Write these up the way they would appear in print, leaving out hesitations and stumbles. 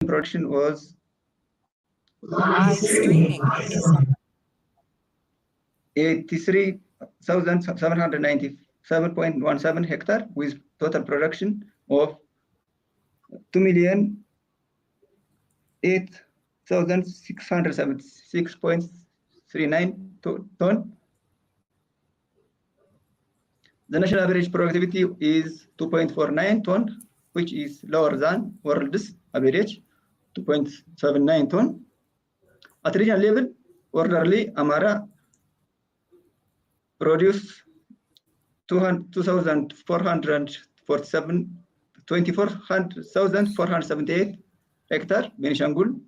production was Live streaming. 83,797.17 hectare with total production of 2,008,676.39 ton. The national average productivity is 2.49 ton, which is lower than world's average, 2.79 ton. At regional level, orderly Amara produced 2478 hectare, Benishangul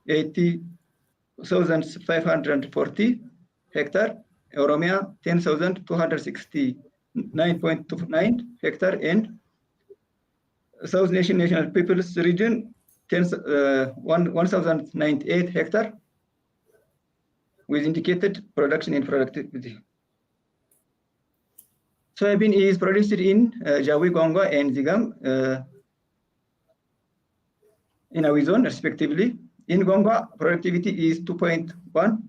80,540 hectare, Oromia 10,269.29 hectare, and South National People's Region 1,098 hectare with indicated production and productivity. Soybean is produced in Jawi, Gonga, and Zigam in Awi zone, respectively. In Gonga, productivity is 2.1,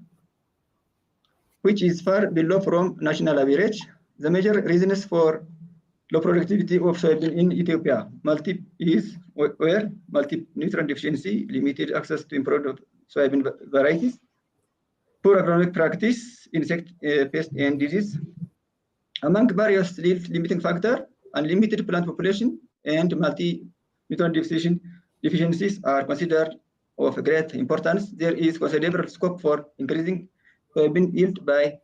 which is far below from national average. The major reasons for low productivity of soybean in Ethiopia: multi-nutrient deficiency, limited access to improved soybean varieties, poor agronomic practice, insect pest and disease. Among various limiting factors, unlimited plant population and multi-nutrient deficiencies are considered of great importance. There is considerable scope for increasing soybean yield by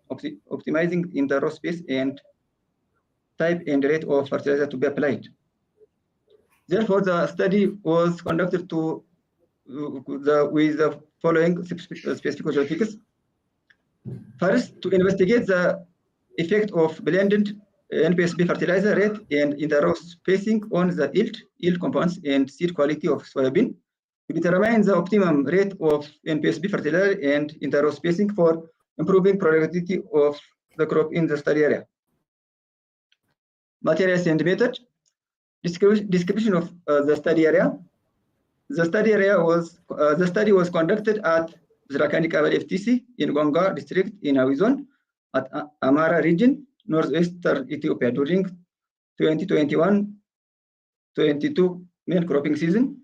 optimizing interrow space and type and rate of fertilizer to be applied. Therefore, the study was conducted with the following specific objectives. First, to investigate the effect of blended NPSB fertilizer rate and interrow spacing on the yield compounds and seed quality of soybean, to determine the optimum rate of NPSB fertilizer and interrow spacing for improving productivity of the crop in the study area. Materials and method. Description of the study area. The study was conducted at Zrakani Kabel FTC in Gonga district in Awi zone at Amara region, northwestern Ethiopia during 2021-22 main cropping season.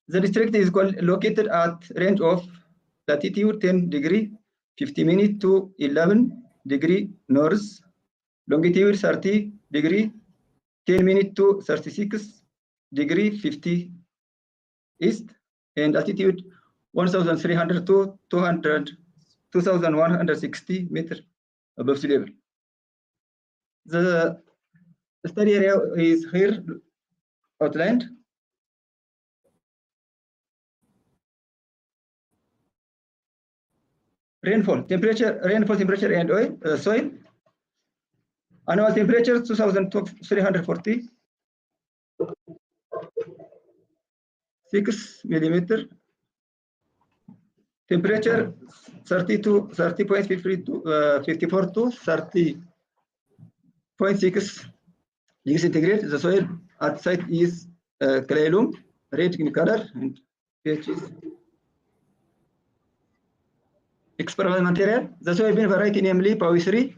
The district is located at range of latitude 10 degree 50 minutes to 11 degree north, longitude 30 degree 10 minutes to 36 degree 50 east, and altitude 1,300 to 2,160 meters above sea level. The study area is here outlined. Rainfall, temperature, and soil. Annual temperature 2,346 millimeter. Temperature 30.54 to 30.6 degrees centigrade. The soil at site is clay loam, red in color, and pH is experimental material. The soybean variety, namely Pawi 3,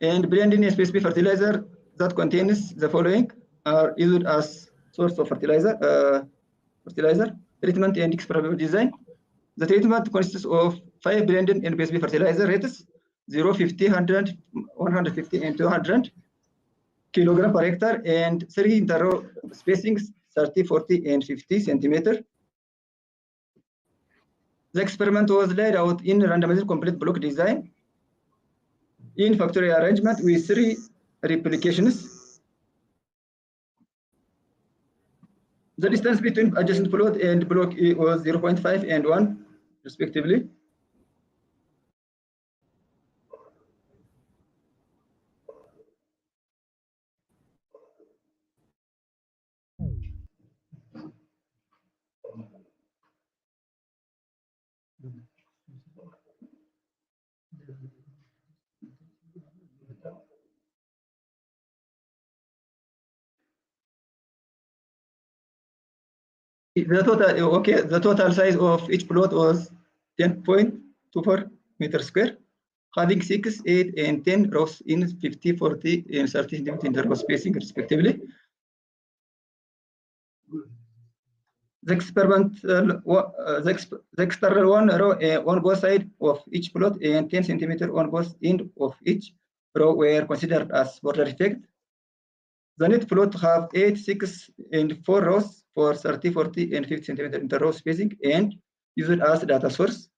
and blending NPSB fertilizer that contains the following are used as source of fertilizer, treatment and experimental design. The treatment consists of 5 blended NPSB fertilizer rates: 0, 50, 100, 150, and 200 kilogram per hectare, and 3 interrow spacings 30, 40, and 50 centimeter. The experiment was laid out in randomized complete block design in factory arrangement with 3 replications. The distance between adjacent plot and block E was 0.5 and 1, respectively. the total size of each plot was 10.24 meters square, having 6, 8, and 10 rows in 50, 40, and 30 centimeter interval spacing respectively. The external one row on both sides of each plot and 10 centimeter on both ends of each row were considered as border effect. The net plot have 8, 6, and 4 rows for 30, 40, and 50 centimeter interrow spacing and used as data source.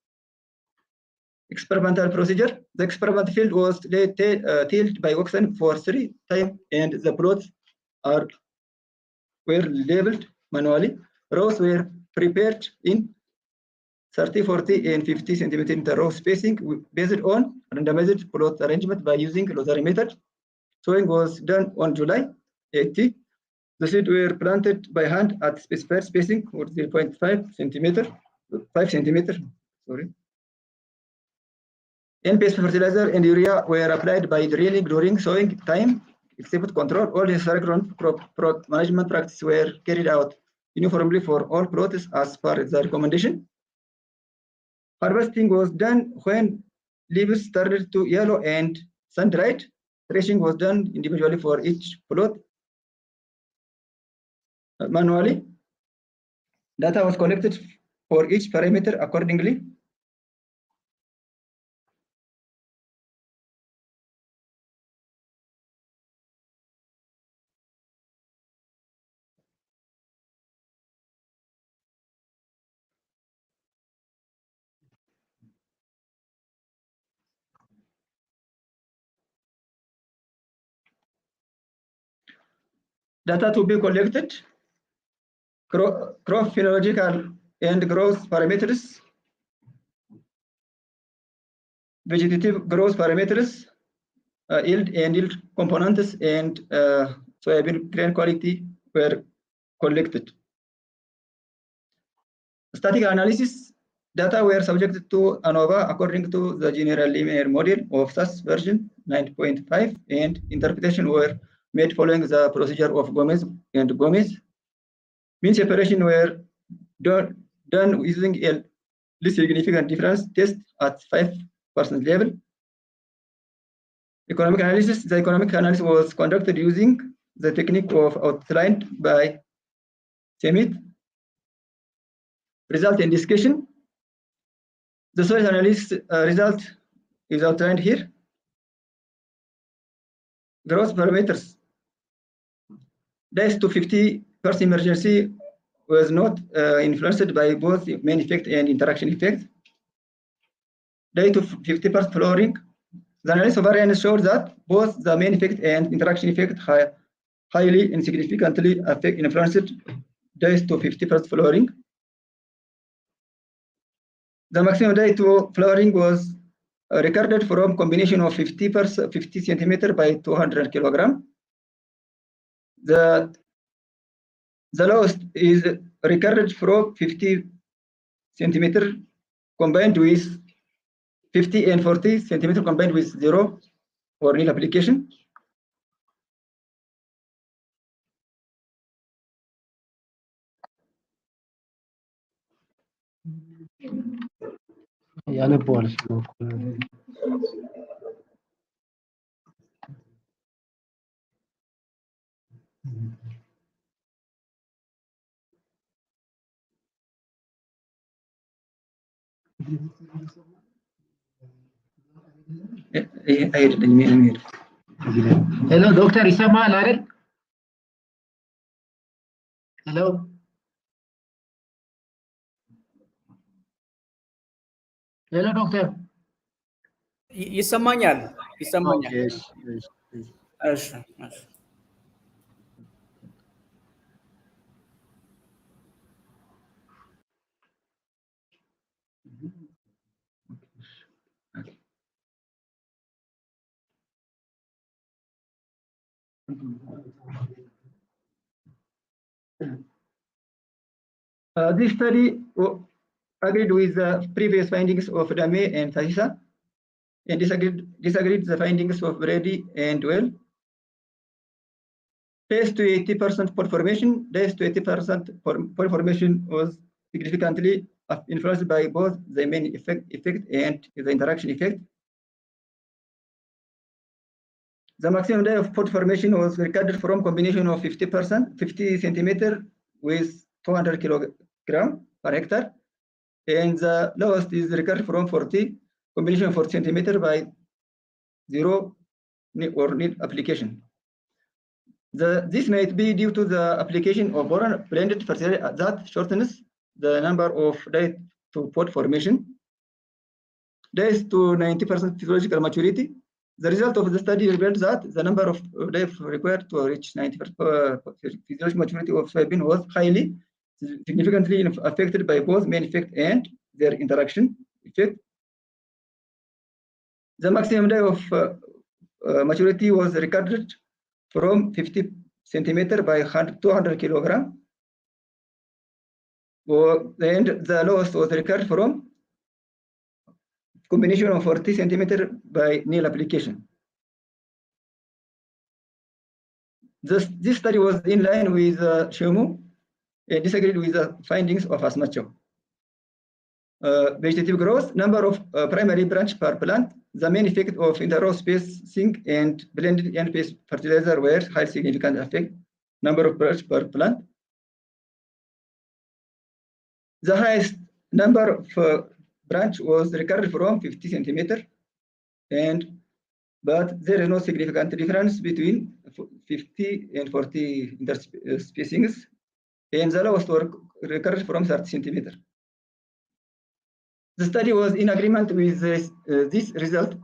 Experimental procedure. The experiment field was tilled by oxen for 3 times, and the plots were labeled manually. Rows were prepared in 30, 40, and 50 centimeter interrow spacing based on randomized plot arrangement by using lottery method. Sowing was done on July 80. The seeds were planted by hand at specified spacing or 0.5 centimeter, 5 centimeter. Sorry. NPSB fertilizer and urea were applied by drilling during sowing time, except control. All necessary crop management practices were carried out uniformly for all plots as per the recommendation. Harvesting was done when leaves started to yellow and sun-dried. Threshing was done individually for each plot. Manually, data was collected for each parameter accordingly. Data to be collected: crop phenological and growth parameters, vegetative growth parameters, yield and yield components, and soybean grain quality were collected. Static analysis data were subjected to ANOVA according to the general linear model of SAS version 9.5, and interpretation were made following the procedure of Gomez and Gomez. Mean separation were done using a least significant difference test at 5% level. Economic analysis. The economic analysis was conducted using the technique of outlined by Semit. Result and discussion. The soil analysis result is outlined here. Growth parameters. Days to 50% emergency was not influenced by both main effect and interaction effect. Day to 50% flowering. The analysis of variance showed that both the main effect and interaction effect highly and significantly influenced days to 50% flowering. The maximum day to flowering was recorded from combination of 50 centimeter by 200 kilogram. The lowest is recorded from 50 centimeter combined with 50 and 40 centimeter combined with 0 or nil application. Yani Polish. Hello, Dr. Isama Laret. Hello. Hello, Doctor. Isamanya. Yes, yes, yes. Yes. This study agreed with the previous findings of Dame and Tahisa, and disagreed the findings of Brady and Well. Base to 80% pore formation. Base to 80% pore formation was significantly influenced by both the main effect and the interaction effect. The maximum day of pore formation was recorded from combination of 50 centimeter with 200 kilogram per hectare, and the lowest is recorded from 40 combination of 40 centimeter by 0 or need application. This might be due to the application of boron blended fertilizer that shortens the number of days to pore formation. Days to 90% physiological maturity. The result of the study revealed that the number of days required to reach 90% physiological maturity of soybean was highly significantly affected by both main effect and their interaction effect. The maximum day of maturity was recorded from 50 centimeter by 200 kilogram, and the lowest was recorded from combination of 40 centimeter by nail application. This study was in line with Shomu and disagreed with the findings of Asmacho. Vegetative growth, number of primary branch per plant, the main effect of interrow spacing and blended NPS fertilizer were high significant effect, number of branch per plant. The highest number of branch was recorded from 50 centimeter, but there is no significant difference between 50 and 40 interspacings, and the lowest were recorded from 30 centimeter. The study was in agreement with this result.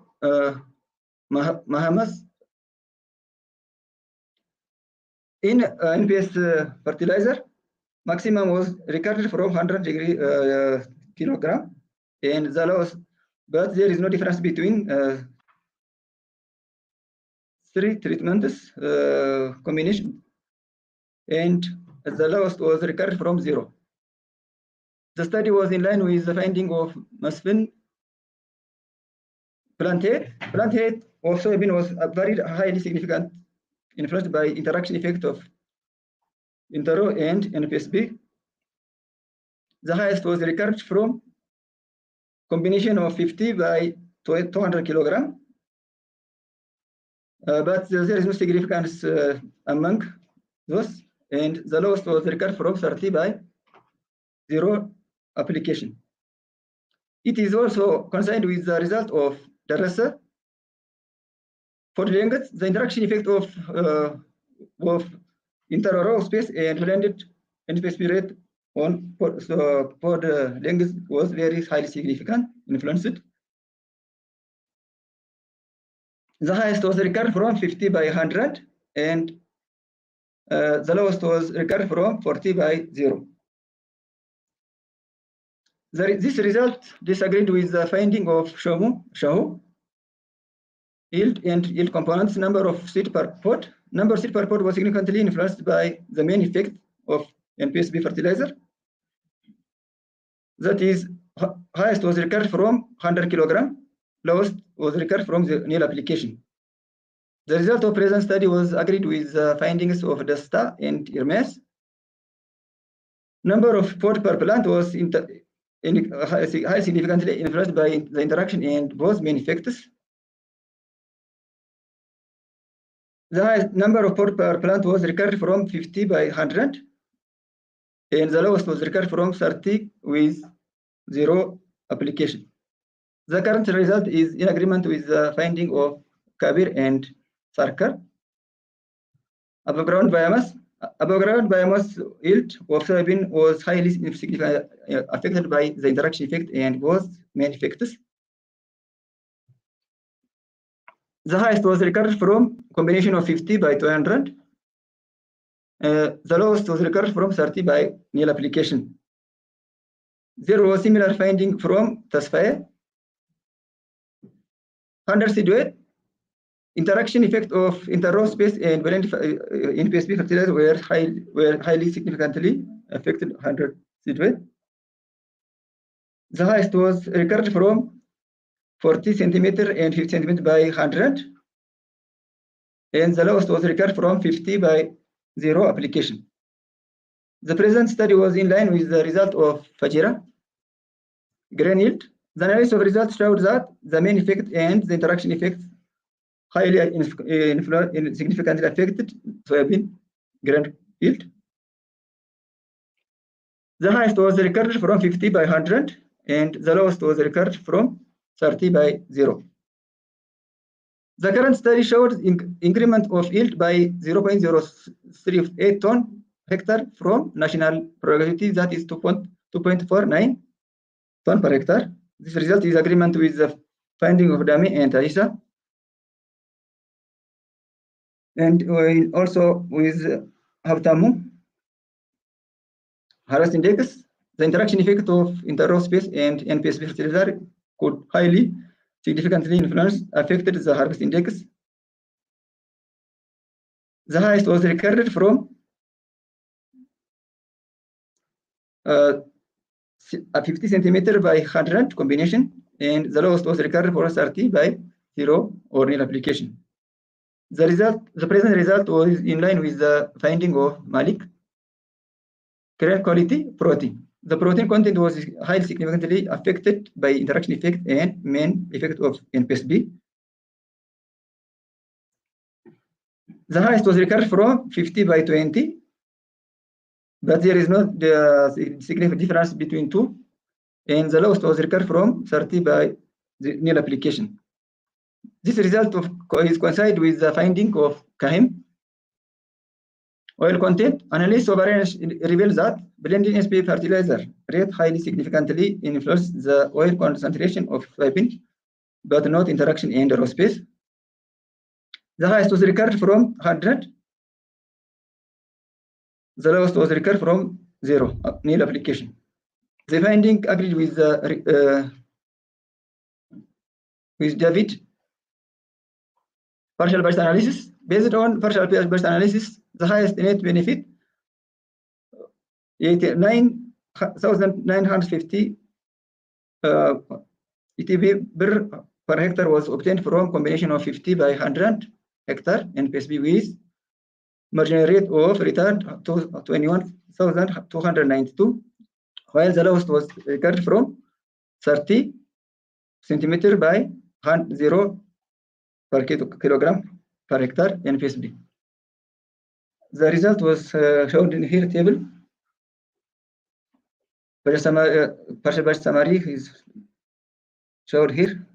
Mahamas in NPS fertilizer, maximum was recorded from 100 kilogram, and the lowest, but there is no difference between 3 treatments combination, and the lowest was recorded from 0. The study was in line with the finding of Masfin. Plant height of soybean was very highly significant, influenced by interaction effect of interrow and NPSB. The highest was recorded from combination of 50 by 200 kilogram, but there is no significance among those, and the lowest was recorded from 30 by 0 application. It is also concerned with the result of Darasa. For length, the interaction effect of interrow space and blended NPSB rate on pod length was very highly significant, influenced. The highest was recorded from 50 by 100, and the lowest was recorded from 40 by 0. This result disagreed with the finding of Shahu. Yield and yield components, number of seed per pod. Number of seed per pod was significantly influenced by the main effect of NPSB fertilizer. That is, highest was recorded from 100 kilogram, lowest was recorded from the nail application. The result of present study was agreed with the findings of Dasta and Hermes. Number of pod per plant was high significantly influenced by the interaction and both main effects. The highest number of pod per plant was recorded from 50 by 100, and the lowest was recorded from 30 with 0 application. The current result is in agreement with the finding of Kabir and Sarkar. Above ground biomass yield of soybean was highly significant, affected by the interaction effect and both main effects. The highest was recorded from combination of 50 by 200. The lowest was recorded from 30 by nail application. There was similar finding from Tasfaye. 100 seed weight, interaction effect of interrow space and blended NPSB fertilizer were highly significantly affected 100 seed weight. The highest was recorded from 40 centimeter and 50 centimeter by 100, and the lowest was recorded from 50 by zero application. The present study was in line with the result of Fajira grain yield. The analysis of results showed that the main effect and the interaction effects highly significantly affected soybean grain yield. The highest was recorded from 50 by 100, and the lowest was recorded from 30 by 0. The current study showed increment of yield by 0.038 ton hectare from national productivity, that is 2.49 ton per hectare. This result is agreement with the finding of Dami and Aisa, and also with Havtamu harvest index. The interaction effect of interrow space and NPSB fertilizer could highly significantly affected the harvest index. The highest was recorded from 50 centimeter by 100 combination, and the lowest was recorded for 30 by 0 or nil application. The present result was in line with the finding of Malik. Grain quality protein. The protein content was highly significantly affected by interaction effect and main effect of NPSB. The highest was recorded from 50 by 20, but there is not the significant difference between two, and the lowest was recorded from 30 by the nil application. This result is coincide with the finding of Kahim. Oil content analysis of areas reveals that blending NPSB fertilizer rate highly significantly influences the oil concentration of soybean, but not interaction and row space. The highest was recorded from 100. The lowest was recorded from 0, nil application. The finding agreed with David. Partial burst analysis. Based on partial burst analysis, the highest net benefit 89,950 ETB per hectare was obtained from combination of 50 by 100 hectare NPSB with marginal rate of return to 21,292, while the lowest was recorded from 30 centimeter by 0 per kilogram per hectare NPSB. The result was shown in here table. Partial burst summary is shown here.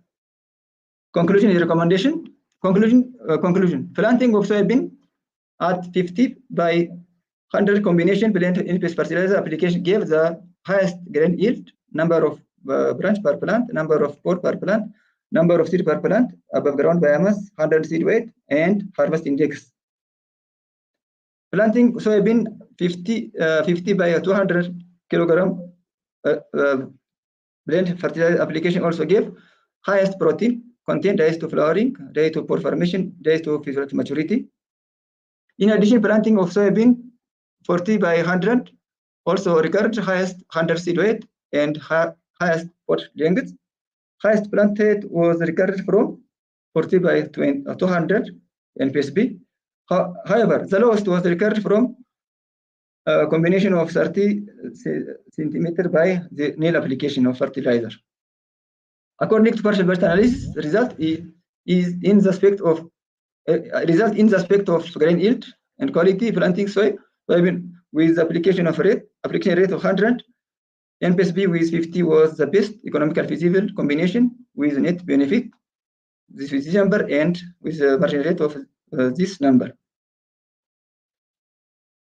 Conclusion is recommendation. Conclusion. Planting of soybean at 50 by 100 combination blend NPS fertilizer application gave the highest grain yield, number of branch per plant, number of pore per plant, number of seed per plant, above ground biomass, 100 seed weight, and harvest index. Planting soybean 50 by 200 kilogram blend fertilizer application also gave highest protein content, days to flowering, day to pore formation, days to physiological maturity. In addition, planting of soybean 40 by 100 also recorded highest 100 seed weight and highest pot length. Highest plant height was recorded from 40 by 200 NPSB. However, the lowest was recorded from a combination of 30 centimeter by the nil application of fertilizer. According to partial burst analysis, result is in the aspect of grain yield and quality. Planting soybean with application rate of 100, NPSB with 50 was the best economical feasible combination with net benefit. This is this number and with the margin rate of this number.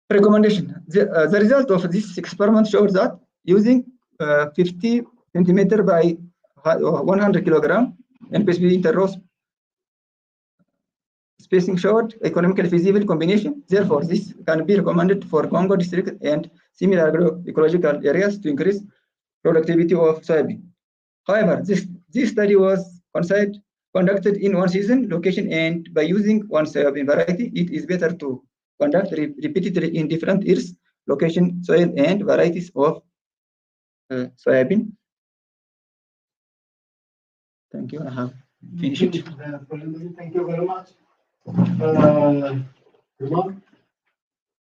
Recommendation. The result of this experiment shows that using 50 centimeter by 100 kilogram NPSB interrows spacing showed economically feasible combination. Therefore, this can be recommended for Congo district and similar agroecological areas to increase productivity of soybean. However, this study was conducted in one season location, and by using one soybean variety, it is better to conduct repeatedly in different years, location, soil, and varieties of soybean. Thank you. I have finished. Thank you very much.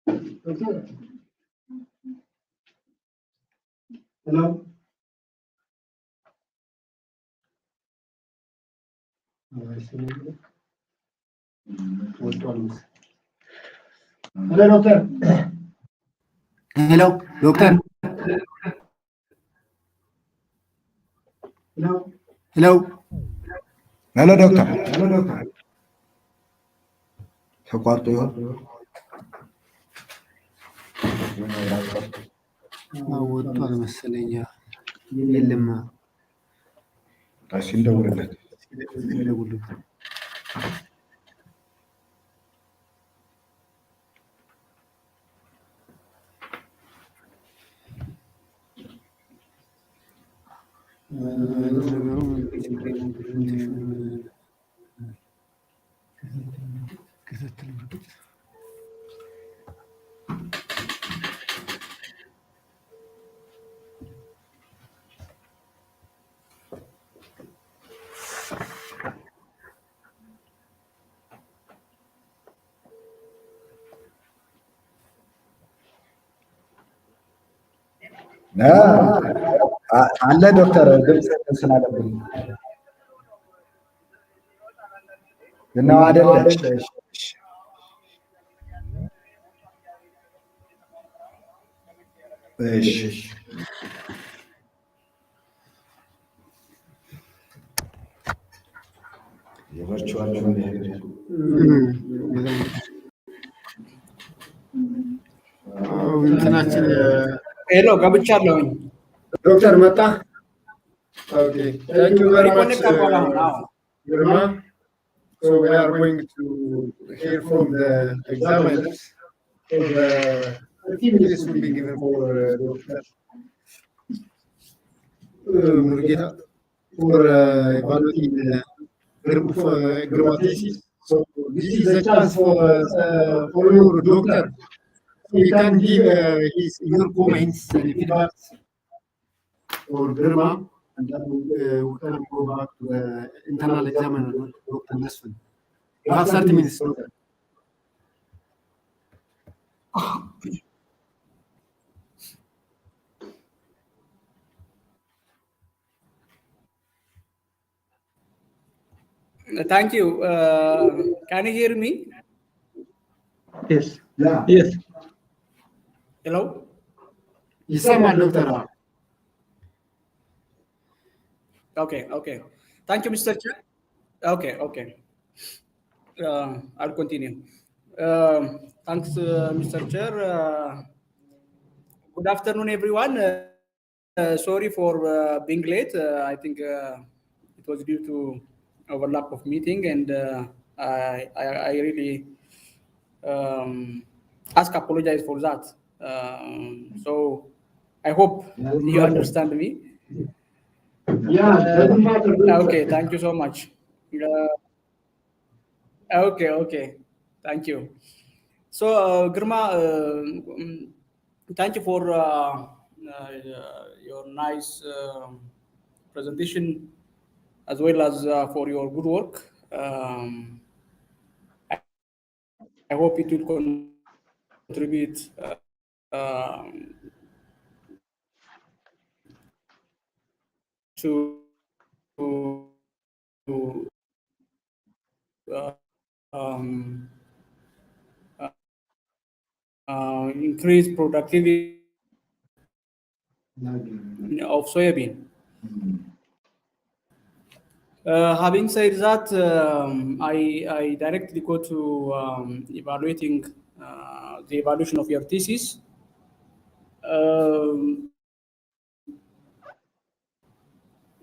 Okay. Hello. Hello, doctor. Hello, doctor. Hello. Hello. Hello, doctor. ተቋርጦ ይሆን? ወጥቷል መሰለኝ። የለም። እሺ እንደውልለት። ደውሉት። አለ ዶክተር ድምፅ ስላለብኝ ነው አይደለች? እሺ የቨርቹዋል እንትናችን ሄሎ ገብቻለሁኝ። ዶክተር መጣ። ኦኬ ታንክ ዩ ቬሪ ማች ሪኮኔክት አድርጓል አሁን። አዎ ግርማ። So we are going to hear from the examiners. So the 30 minutes will be given for Dr. Murugeta for evaluating Grima thesis. So this is a chance for your doctor. He can give your comments and feedbacks for Grima, and then we can go back to the internal examiner, Dr. Nesfin. You have 30 minutes, doctor. Thank you. Can you hear me? Yes. Yeah. Yes. Hello? Yisama, doctor. Okay. Thank you, Mr. Chair. Okay. I'll continue. Thanks, Mr. Chair. Good afternoon, everyone. Sorry for being late. I think it was due to overlap of meeting, and I really apologize for that. So I hope you understand me. Yeah, doesn't matter. Okay, thank you so much. Okay, thank you. So, Girma, thank you for your nice presentation, as well as for your good work. I hope it will contribute to increase productivity of soybean. Having said that, I directly go to evaluating the evaluation of your thesis.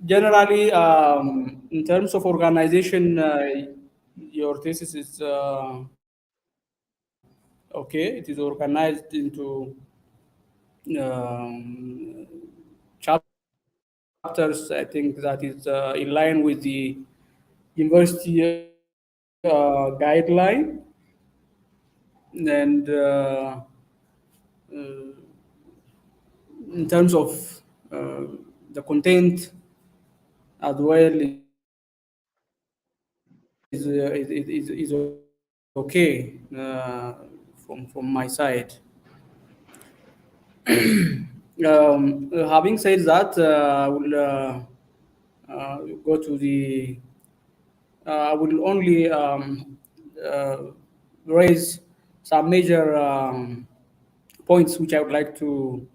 Generally, in terms of organization, your thesis is okay. It is organized into chapters. I think that is in line with the university guideline, and in terms of the content as well is okay from my side. Having said that, I will go to the. I will only raise some major points which I would like to.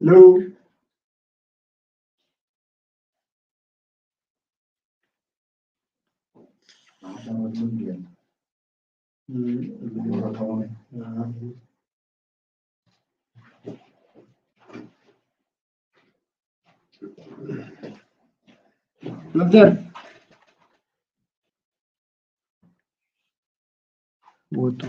Hello. Doctor. What?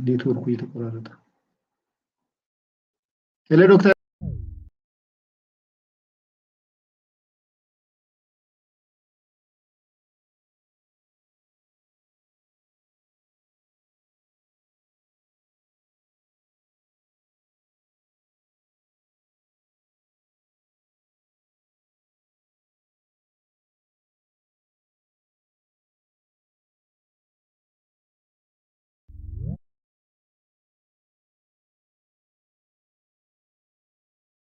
ኔትወርኩ እየተቆራረጠ። ሄሎ ዶክተር።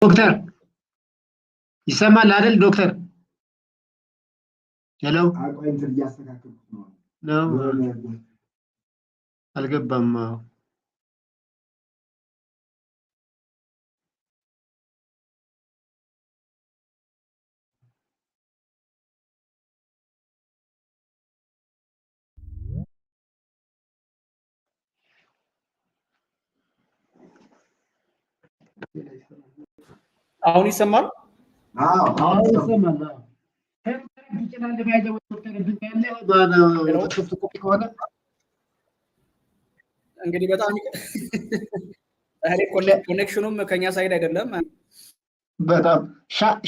ዶክተር ይሰማል አይደል ዶክተር? ሄሎ ነው አልገባም። አሁን ይሰማል? አሁን ይሰማል። እንግዲህ በጣም ኮኔክሽኑም ከኛ ሳይድ አይደለም። በጣም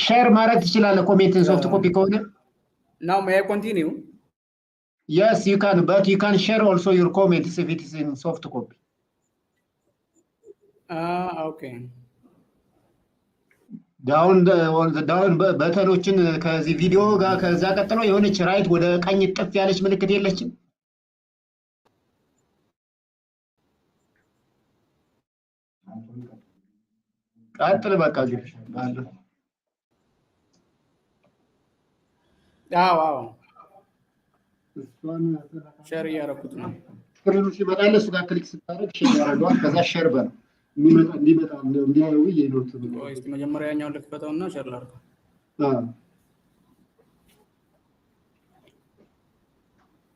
ሼር ማድረግ ትችላለህ ኮሜንትን ሶፍት ኮፒ ከሆነ። Now may I continue? Yes, you can, but you can share also your comments if it is in soft copy. Okay. ዳውን በተኖችን ከዚህ ቪዲዮ ጋር ከዛ ቀጥሎ የሆነች ራይት ወደ ቀኝ ጥፍ ያለች ምልክት የለችም? ቀጥል በቃ እዚህ አለ። አዎ ሼር እያደረኩት ነው። ስክሪኑ ሲመጣልህ እሱ ጋር ክሊክ ስታደርግ ሼር ያደርገዋል። ከዛ ሼር በል እንዲመጣ እንዲያዩ ይሄዱት ነው። እስቲ መጀመሪያ ያኛውን ልክፈተውና ሼር ላድርግ።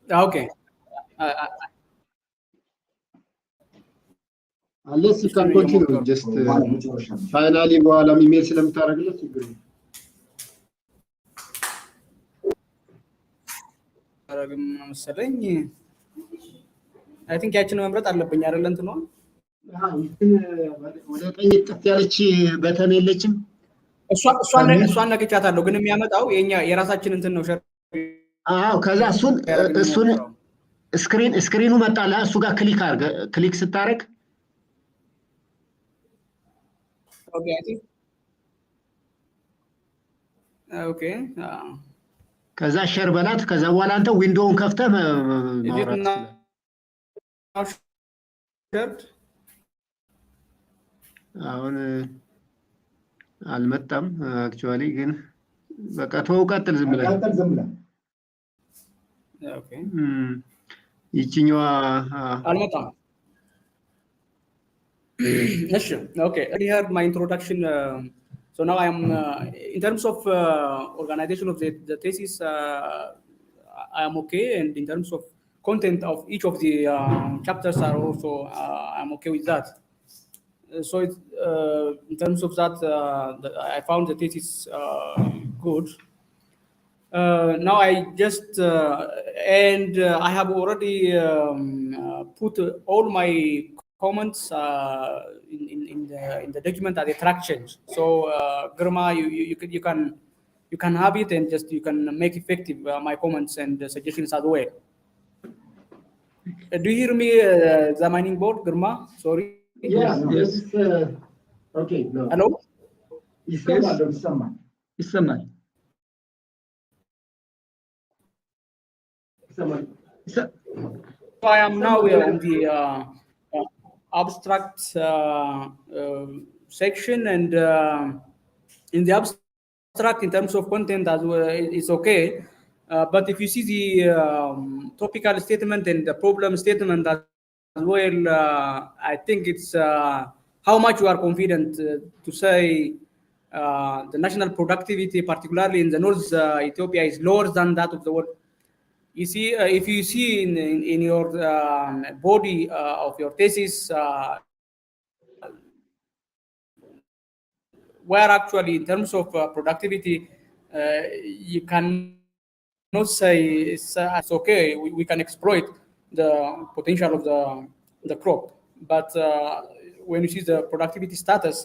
ኦኬ unless you can continue just finally በኋላ ኢሜል ስለምታደርግለት ችግር ነው። አረግም መሰለኝ። አይ ቲንክ ያችን መምረጥ አለብኝ አይደል? እንትኗ ወደ ቀኝ ጥፍ ያለች በተን የለችም? እሷን ነክቻታለሁ፣ ግን የሚያመጣው የኛ የራሳችን እንትን ነው። ከዛ እሱን ስክሪኑ መጣላ። እሱ ጋር ክሊክ አድርገህ ክሊክ ስታደርግ ኦኬ ከዛ ሼር በላት። ከዛ በኋላ አንተ ዊንዶውን ከፍተህ ማውራት አሁን አልመጣም። አክቹአሊ ግን በቃ ተው፣ ቀጥል ዝም ብለህ ኦኬ። ይችኛዋ አልመጣም። እሺ ኦኬ። I heard my introduction. So now I am in terms of organization of the thesis, I am okay, and in terms of content of each of the chapters are also I'm okay with that. So it's, in terms of that, I found the thesis good. Now I just I have already put all my comments in the document as a track change. So Grma, you can have it and just you can make effective my comments and suggestions as well. Do you hear me, the mining board, Grma? Sorry. Yes, Yes. okay. No. Hello. ይሰማል ይሰማል ይሰማል። ይሰማል። ይሰ- So I am now on the abstract section, and in the abstract, in terms of content as well, it's okay. But if you see the topical statement and the problem statement as well, I think it's how much you are confident to say the national productivity, particularly in the North Ethiopia, is lower than that of the world. You see, if you see in your body of your thesis, where actually in terms of productivity, you cannot say it's okay, we can exploit the potential of the crop. But when you see the productivity status,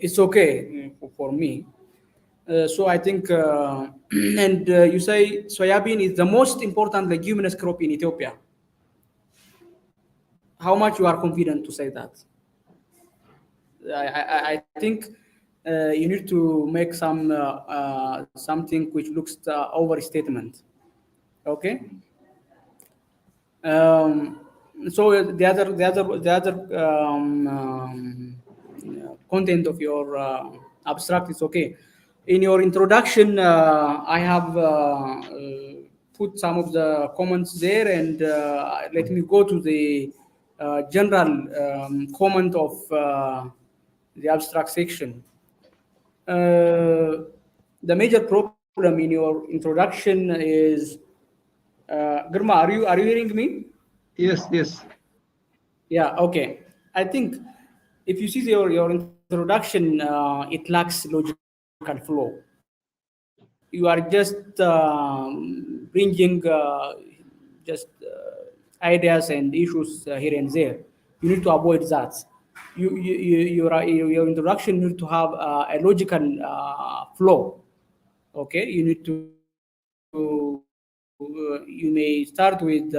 it's okay for me. So I think, and you say soybean is the most important leguminous crop in Ethiopia. How much you are confident to say that? I think you need to make something which looks overstatement. Okay. So the other content of your abstract is okay. In your introduction, I have put some of the comments there, and let me go to the general comment of the abstract section. The major problem in your introduction is, Girma, are you hearing me? Yes, yes. Yeah, okay. I think if you see your introduction, it lacks logical flow. You are just bringing just ideas and issues here and there. You need to avoid that. Your introduction need to have a logical flow. Okay, you need to you may start with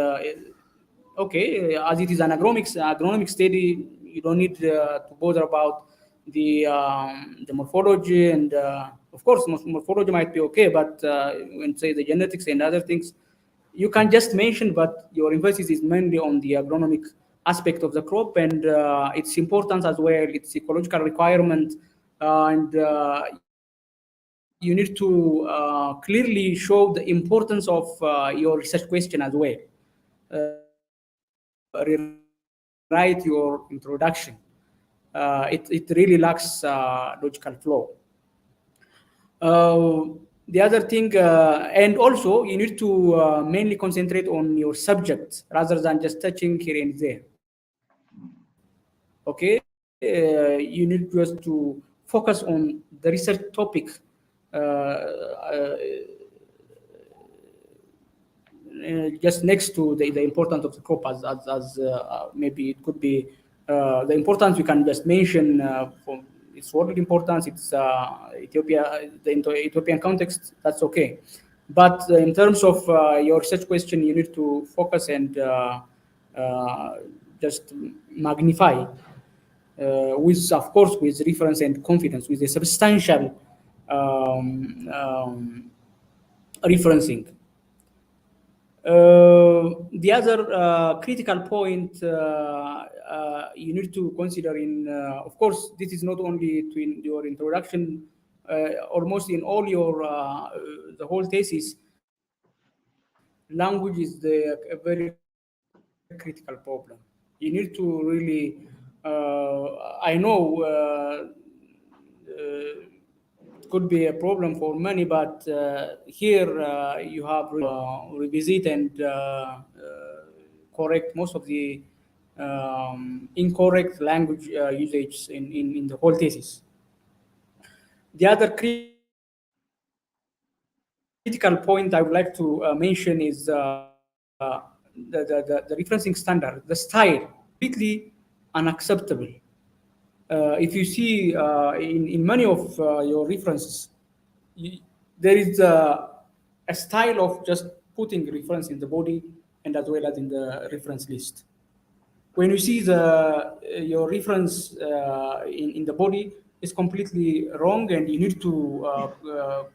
okay, as it is an agronomic study, you don't need to bother about the morphology, and of course morphology might be okay, but when say the genetics and other things, you can just mention, but your emphasis is mainly on the agronomic aspect of the crop and its importance as well, its ecological requirement, and you need to clearly show the importance of your research question as well. Rewrite your introduction. It really lacks logical flow. The other thing, and also you need to mainly concentrate on your subject rather than just touching here and there. Okay, you need just to focus on the research topic. Just next to the importance of the crop, as maybe it could be the importance we can just mention for its world importance, its Ethiopia, the Ethiopian context, that's okay. But in terms of your research question, you need to focus and just magnify with, of course, with reference and confidence, with a substantial referencing. The other critical point you need to consider in, of course, this is not only in your introduction, almost in all your the whole thesis, language is a very critical problem. You need to really, I know it could be a problem for many, but here you have revisit and correct most of the incorrect language usage in the whole thesis. The other critical critical point I would like to mention is the referencing standard, the style, completely unacceptable. If you see in many of your references, there is a style of just putting reference in the body and as well as in the reference list. When you see your reference in the body is completely wrong, and you need to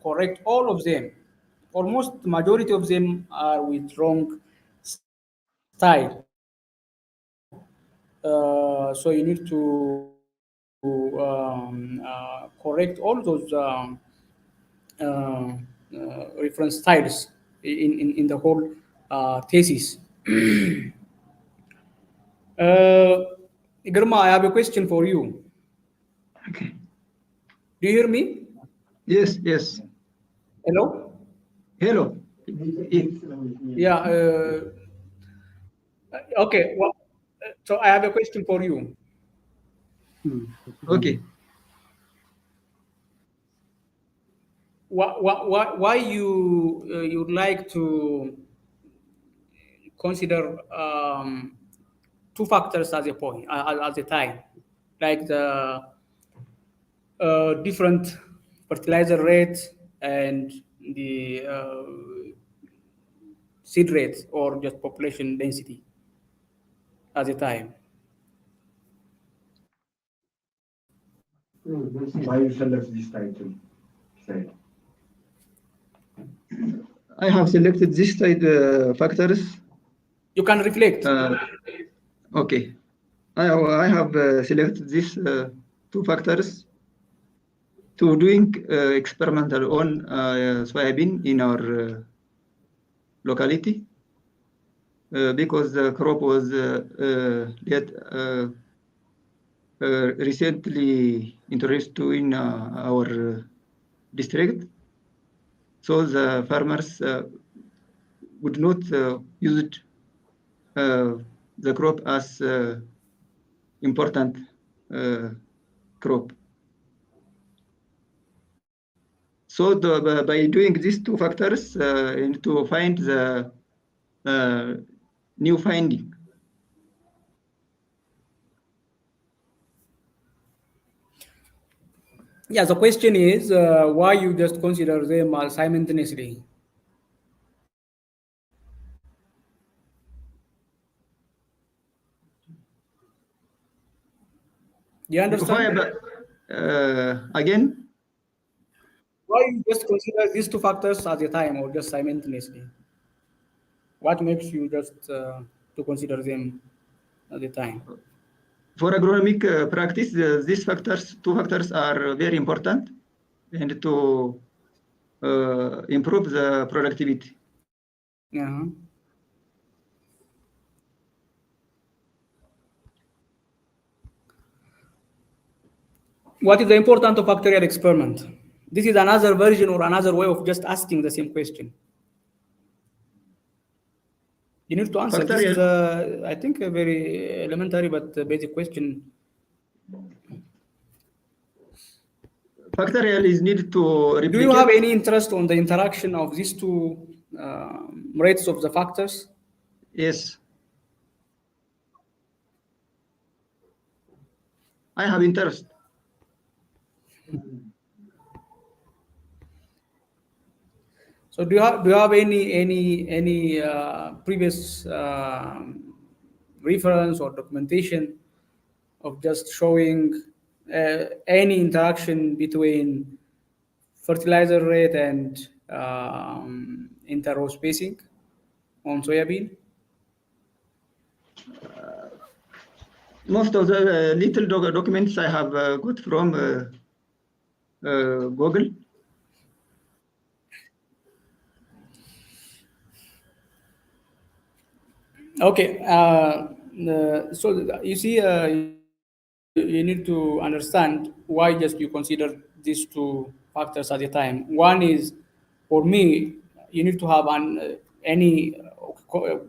correct all of them. Almost the majority of them are with wrong style. So you need to correct all those reference styles in the whole thesis. Girma, I have a question for you. Okay. Do you hear me? Yes, yes. Hello? Hello. Yeah. Okay. Well, so I have a question for you. Okay. Why you'd like to consider two factors as a point as a time, like the different fertilizer rate and the seed rate or just population density at a time? Why you select this title? Say. I have selected this side factors. You can reflect. Okay. I have selected these two factors to doing experimental on soybean in our locality because the crop was recently introduced to in our district. So the farmers would not use the crop as important crop. So by doing these two factors, and to find the new finding. Yeah, the question is why you just consider them as simultaneously. Do you understand? Again? Why you just consider these two factors at a time or just simultaneously? What makes you just to consider them at a time? For agronomic practice, these factors, two factors, are very important, and to improve the productivity. Uh-huh. What is the importance of factorial experiment? This is another version or another way of just asking the same question. You need to answer. This is, I think, a very elementary but basic question. Factorial is needed to replicate. Do you have any interest on the interaction of these two rates of the factors? Yes. I have interest. So do you have any previous reference or documentation of just showing any interaction between fertilizer rate and inter-row spacing on soybean? Most of the little documents I have got from Google. Okay, so you see, you need to understand why just you consider these two factors at a time. One is, for me, you need to have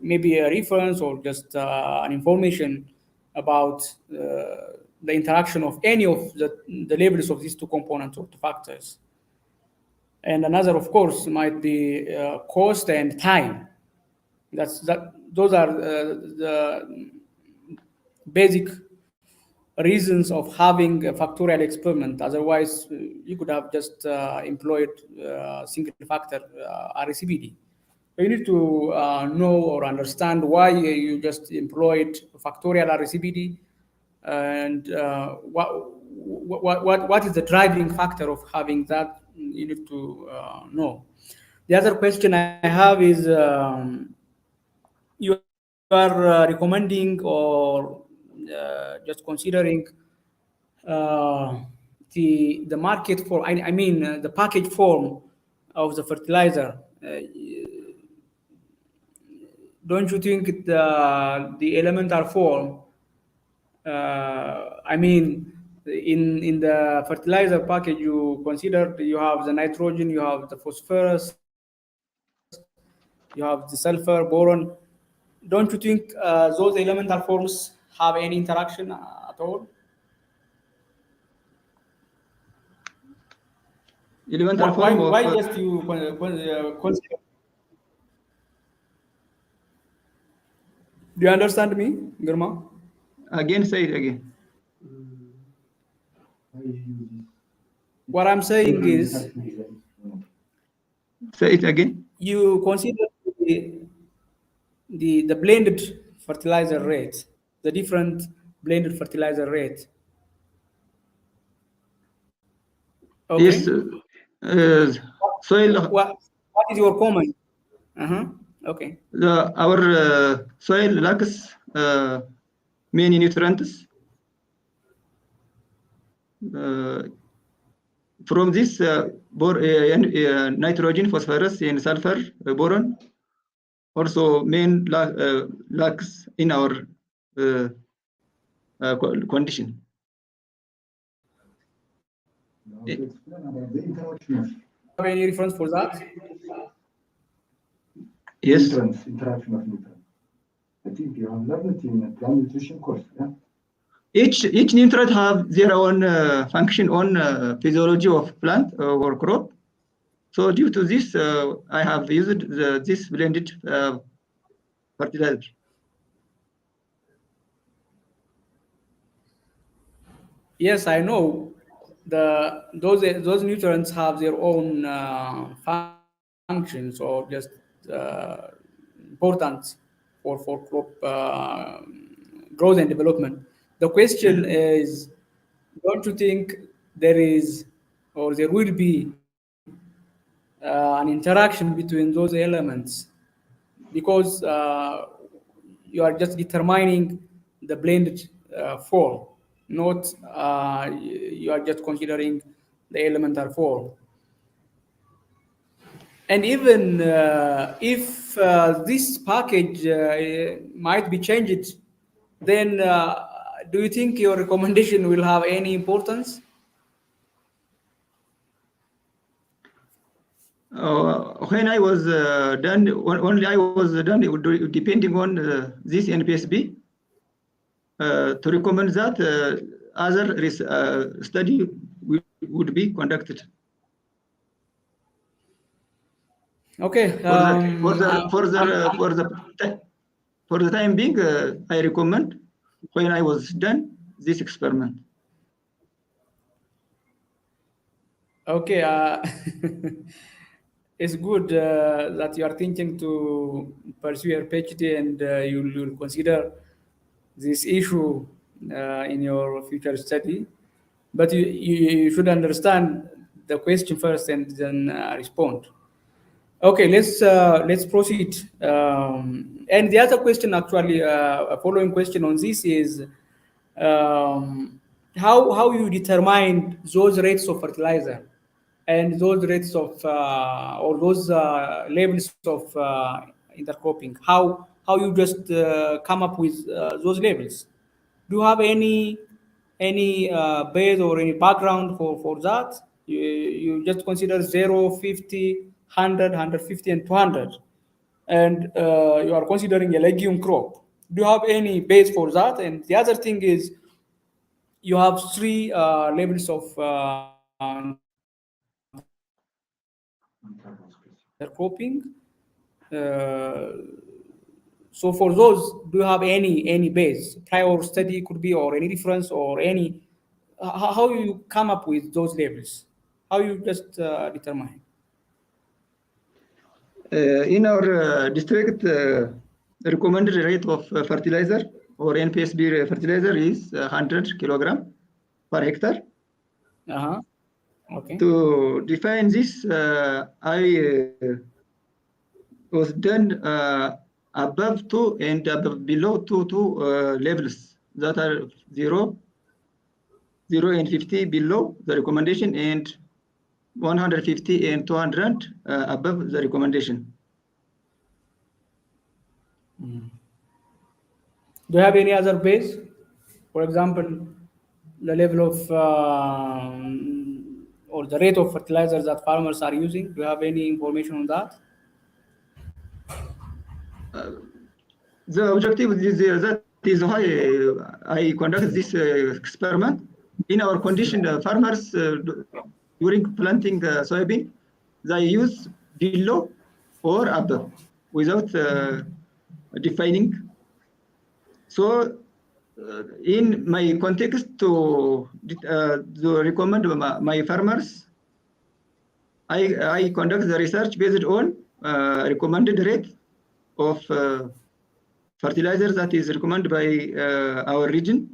maybe a reference or just an information about the interaction of any of the labels of these two components of the factors. and another, of course, might be cost and time. Those are the basic reasons of having a factorial experiment. Otherwise, you could have just employed single factor RCBD. You need to know or understand why you just employed factorial RCBD, and what is the driving factor of having that. You need to know. The other question I have is, you are recommending or just considering the market for, I mean the package form of the fertilizer. Don't you think the elemental form, I mean, in the fertilizer package, you consider you have the nitrogen, you have the phosphorus, you have the sulfur, boron. Don't you think those elemental forms have any interaction at all? Elemental form Why of just you consider? Do you understand me, Girma? again, say it again. What I'm saying is, Say it again. you consider the blended fertilizer rate, the different blended fertilizer rate. Okay. Yes, soil. What is your comment? Okay. Our soil lacks many nutrients. From this, nitrogen, phosphorus, and sulfur, boron, also main lacks in our condition. Have any reference for that? Yes. Interaction of nutrients. I think you have learned it in plant nutrition course. Yeah? Each nutrient have their own function on physiology of plant or crop. So due to this, I have used this blended fertilizer. Yes, I know. Those nutrients have their own functions or just important for crop growth and development. The question is, don't you think there is or there will be an interaction between those elements, because you are just determining the blended form, not you are just considering the elemental form. And even if this package might be changed, then do you think your recommendation will have any importance? When I was done, only I was done depending on this NPSB to recommend that other study would be conducted. Okay. For the time being, I recommend when I was done this experiment. Okay. It's good that you are thinking to pursue your PhD, and you'll consider this issue in your future study. But you should understand the question first and then respond. Okay, let's proceed. And the other question, actually, a following question on this is, how you determine those rates of fertilizer and those rates of or those levels of intercropping. How you just come up with those levels? Do you have any base or any background for that? You just consider 0, 50, 100, 150, and 200, and you are considering a legume crop. Do you have any base for that? And the other thing is, you have three levels of intercropping. intercropping. So for those, do you have any base, prior study could be, or any reference, or any, how you come up with those labels? How you just determine? In our district, recommended rate of fertilizer or NPSB fertilizer is 100 kilogram per hectare. Okay. To define this, I was done above 2 and below 2 levels that are 0, 0 and 50 below the recommendation, and 150 and 200 above the recommendation. Do you have any other base? For example, the level of or the rate of fertilizers that farmers are using. Do you have any information on that? The objective is that is why I conduct this experiment. In our condition, farmers during planting soybean, they use below or above without defining. So in my context to recommend my farmers, I conduct the research based on recommended rate of fertilizer that is recommended by our region.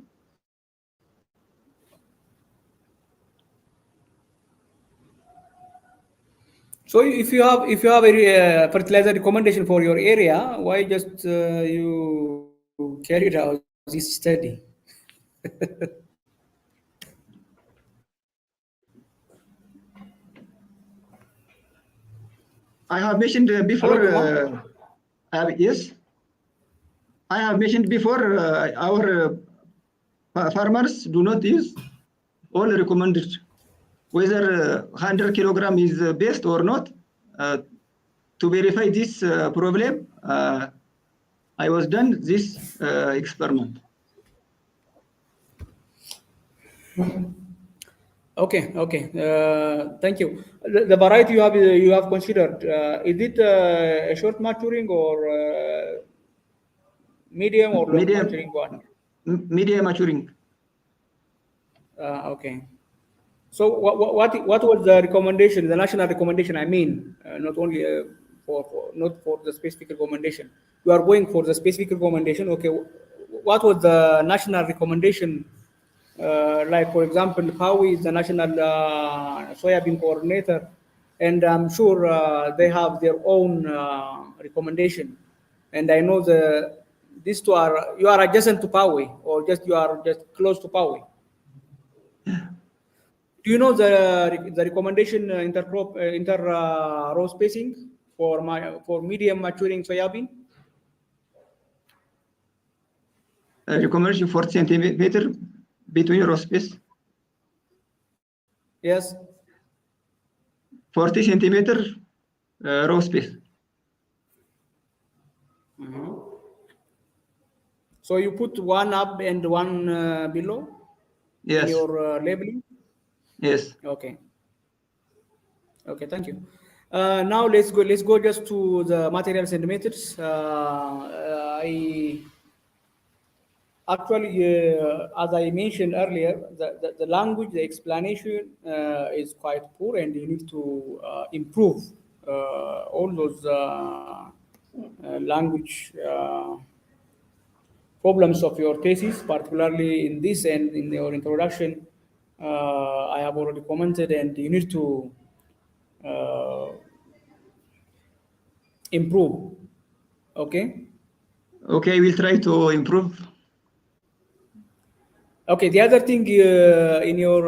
So if you have a fertilizer recommendation for your area, why just you carried out this study? I have mentioned before. Yes, I have mentioned before. Our farmers do not use all recommended. Whether 100 kilogram is best or not. To verify this problem, I was done this experiment. Okay. Thank you. The variety you have considered, is it a short maturing or medium or long maturing one? Medium maturing. Okay. So what was the recommendation, the national recommendation? I mean, not only not for the specific recommendation. You are going for the specific recommendation. Okay. What was the national recommendation? Like, for example, Pawi is the national soybean coordinator, and I'm sure they have their own recommendation. And I know these two are, you are adjacent to Pawi, or you are just close to Pawi. Do you know the recommendation inter row spacing for medium maturing soybean? Recommendation 40 centimeter between row space. Yes. 40 centimeter row space. So you put one up and one below. Yes. In your labeling. Yes. Okay. Thank you. Now let's go just to the materials and methods. Actually, as I mentioned earlier, the language, the explanation is quite poor, and you need to improve all those language problems of your thesis, particularly in this and in your introduction. I have already commented, and you need to improve. Okay. Okay, we'll try to improve. Okay. The other thing in your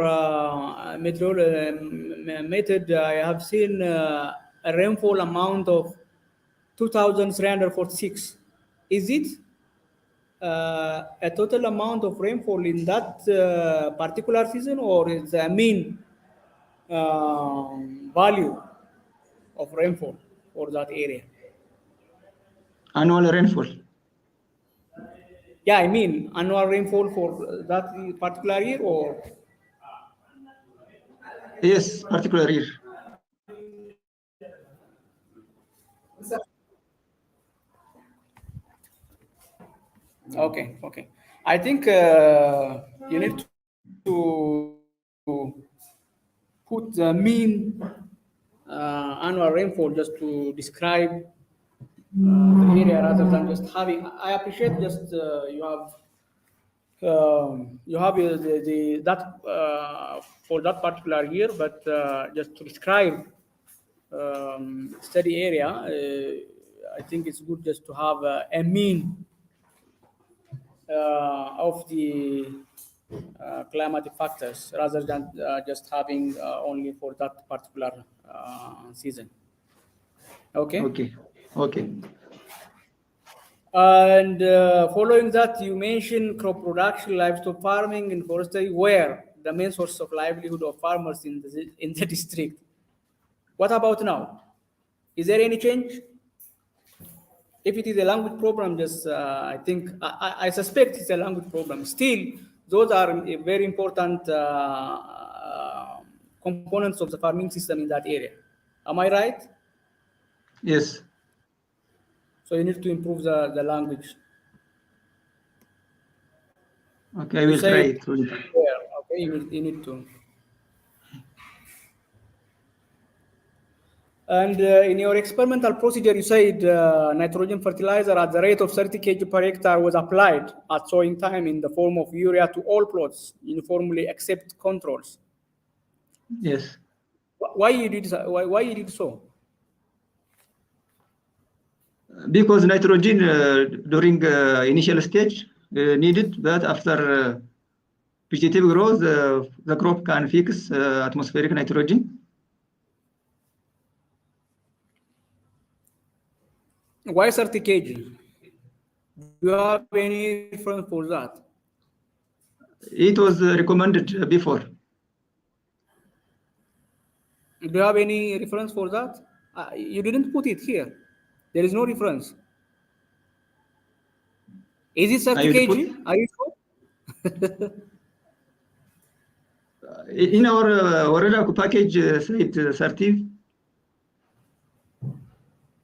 method, I have seen a rainfall amount of 2,346. Is it a total amount of rainfall in that particular season, or is the mean value of rainfall for that area? Annual rainfall. Yeah, I mean annual rainfall for that particular year, or? Yes, particular year. Okay, okay. I think you need to put the mean annual rainfall just to describe the area rather than just having. I appreciate just you have that for that particular year, but just to describe study area, I think it's good just to have a mean of the climatic factors rather than just having only for that particular season. Okay. Okay. Okay. And following that, you mentioned crop production, livestock farming, and forestry were the main source of livelihood of farmers in the district. What about now? Is there any change? If it is a language problem, just I think I suspect it's a language problem. Still, those are very important components of the farming system in that area. Am I right? Yes. So you need to improve the language. Okay, I will try it. Yeah, okay, you need to. And in your experimental procedure, you said nitrogen fertilizer at the rate of 30 kg per hectare was applied at sowing time in the form of urea to all plots uniformly except controls. Yes. Why you did so? Because nitrogen during initial stage needed, but after vegetative growth, the crop can fix atmospheric nitrogen. Why 30 kg? Do you have any reference for that? It was recommended before. Do you have any reference for that? You didn't put it here. There is no reference. Is it 30 kg? Are you sure? In our Oreda package said 30.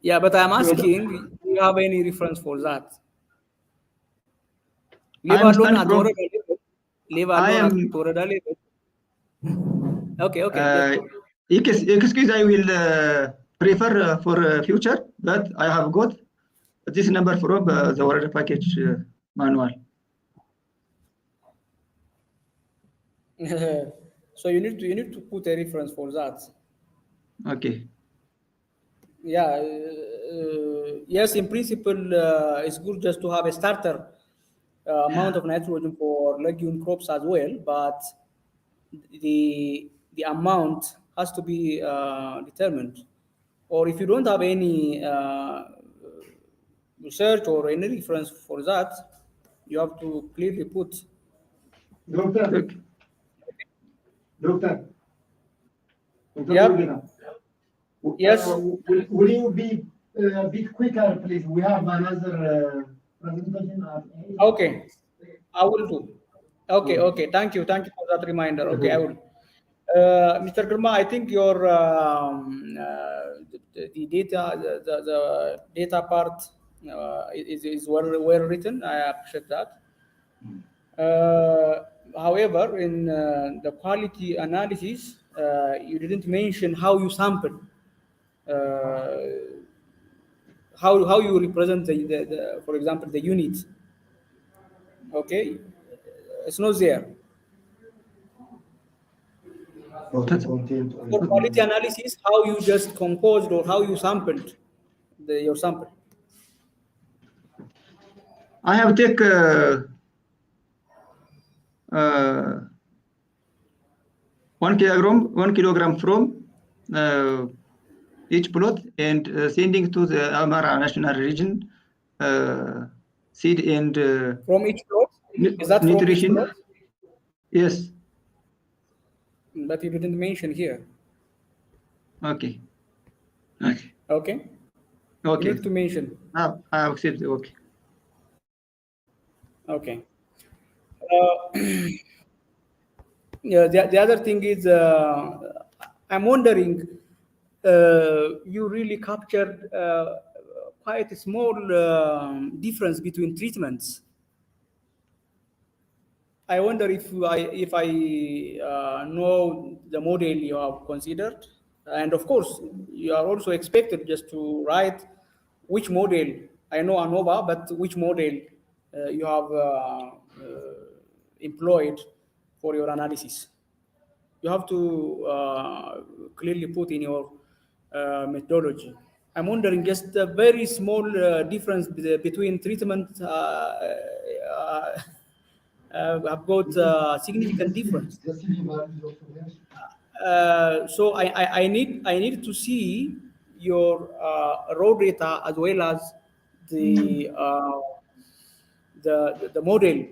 Yeah, but I'm asking, do you have any reference for that? Leave alone at Oreda level. Leave alone at Oreda level. Okay, okay. Excuse, I will prefer for future, but I have got this number from the Oreda package manual. So you need to put a reference for that. Okay. Yeah. Yes, in principle, it's good just to have a starter amount of nitrogen for legume crops as well, but the amount has to be determined. Or if you don't have any research or any reference for that, you have to clearly put. Doctor. Yep. Yes. Will you be a bit quicker, please? We have another presentation. Okay, I will do. Okay, okay. Thank you for that reminder. Okay, I will. Mr. Gurma, I think your the data the data part is well written. I appreciate that. However, in the quality analysis, you didn't mention how you sample. How you represent the for example the unit. Okay, it's not there. For quality analysis, how you just composed or how you sampled your sample. I have take 1 kilogram from each plot and sending to the Amara National Region seed and from each plot. Is that nutrition? From each plot? Yes. But you didn't mention here. Okay. Okay. Okay. Okay. You need to mention. I accept. Okay. Okay. Yeah. The other thing is, I'm wondering, you really captured quite a small difference between treatments. I wonder if I know the model you have considered, and of course you are also expected just to write which model. I know ANOVA, but which model you have employed for your analysis. You have to clearly put in your methodology. I'm wondering just a very small difference between treatment have got significant difference. So I need to see your raw data as well as the the model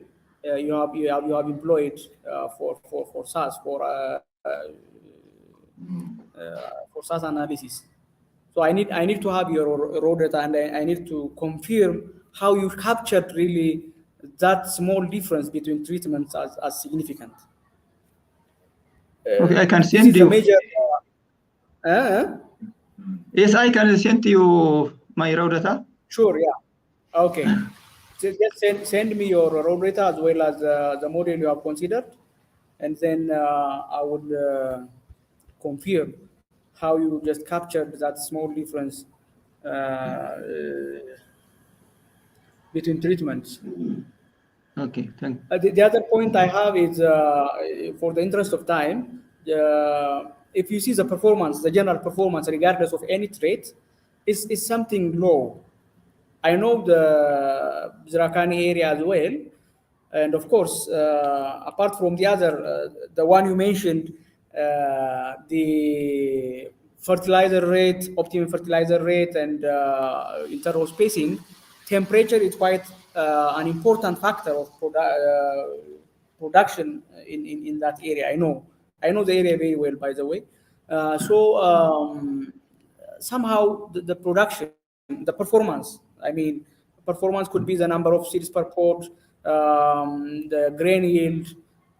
you have employed for SAS for SAS analysis. So I need to have your raw data, and I need to confirm how you captured really that small difference between treatments as significant. Okay, I can This send is a you. major. Yes, I can send you my raw data. Sure, yeah. Okay. So just send me your raw data as well as the model you have considered, and then I would confirm how you just captured that small difference between treatments. Okay, thank. The other point I have is, for the interest of time, if you see the performance, the general performance, regardless of any trait, is something low. I know the Zirakani area as well, and of course, apart from the other, the one you mentioned, the fertilizer rate, optimum fertilizer rate, and interval spacing, temperature is quite an important factor of production in that area. I know the area very well, by the way. Somehow the production, the performance, I mean, performance could be the number of seeds per pod, the grain yield,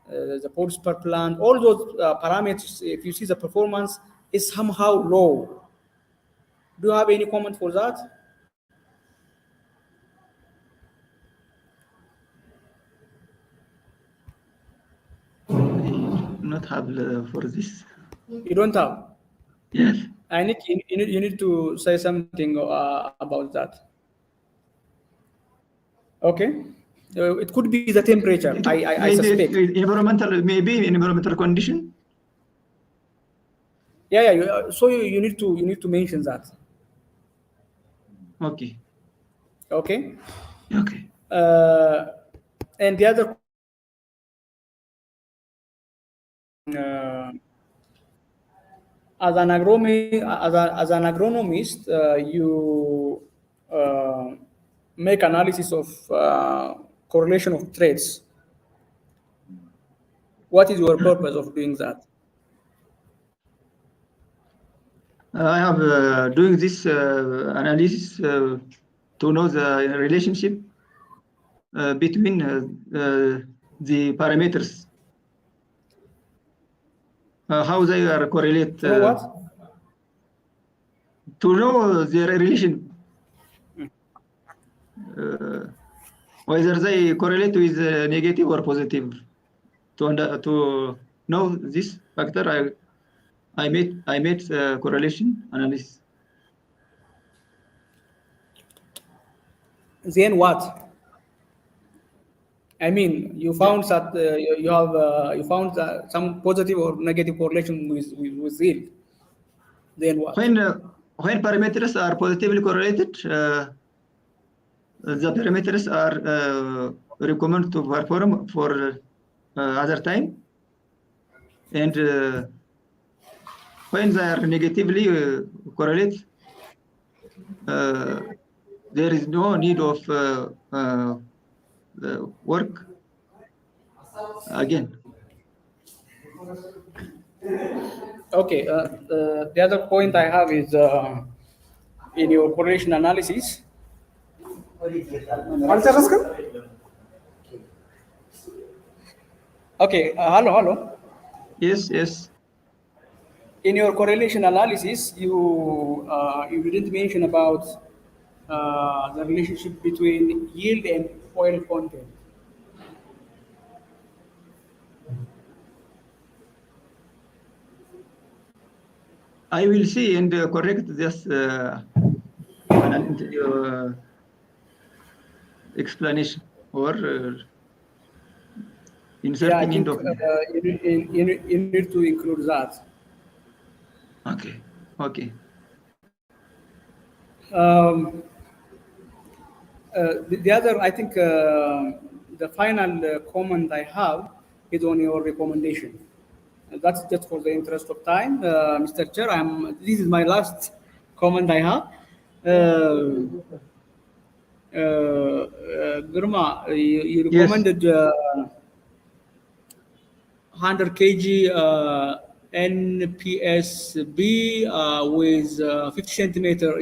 the pods per plant, all those parameters. If you see the performance is somehow low. Do you have any comment for that? Not have for this. You don't have? Yes. You need to say something about that. Okay. It could be the temperature. I suspect. Environmental, maybe environmental condition. Yeah. So you need to mention that. Okay. Okay. Okay. And the other. As an agronomist, you make analysis of correlation of traits. What is your purpose of doing that? I have doing this analysis to know the relationship between the parameters, how they are correlate. To know what? To know their relation, whether they correlate with negative or positive. To know this factor, I made correlation analysis. Then what? I mean, you found that you found some positive or negative correlation with yield. Then what? When parameters are positively correlated, the parameters are recommended to perform for other time, and when they are negatively correlated, there is no need of work again. Okay. The other point I have is in your correlation analysis. Okay. Hello. Yes. In your correlation analysis, you didn't mention about the relationship between yield and oil content. I will see and correct this explanation or Yeah, I inserting in think document. you need to include that. Okay. Okay. The other, I think, the final comment I have is on your recommendation. That's just for the interest of time, Mr. Chair. This is my last comment I have. Gurma, you Yes. recommended 100 kg NPSB with 50 centimeter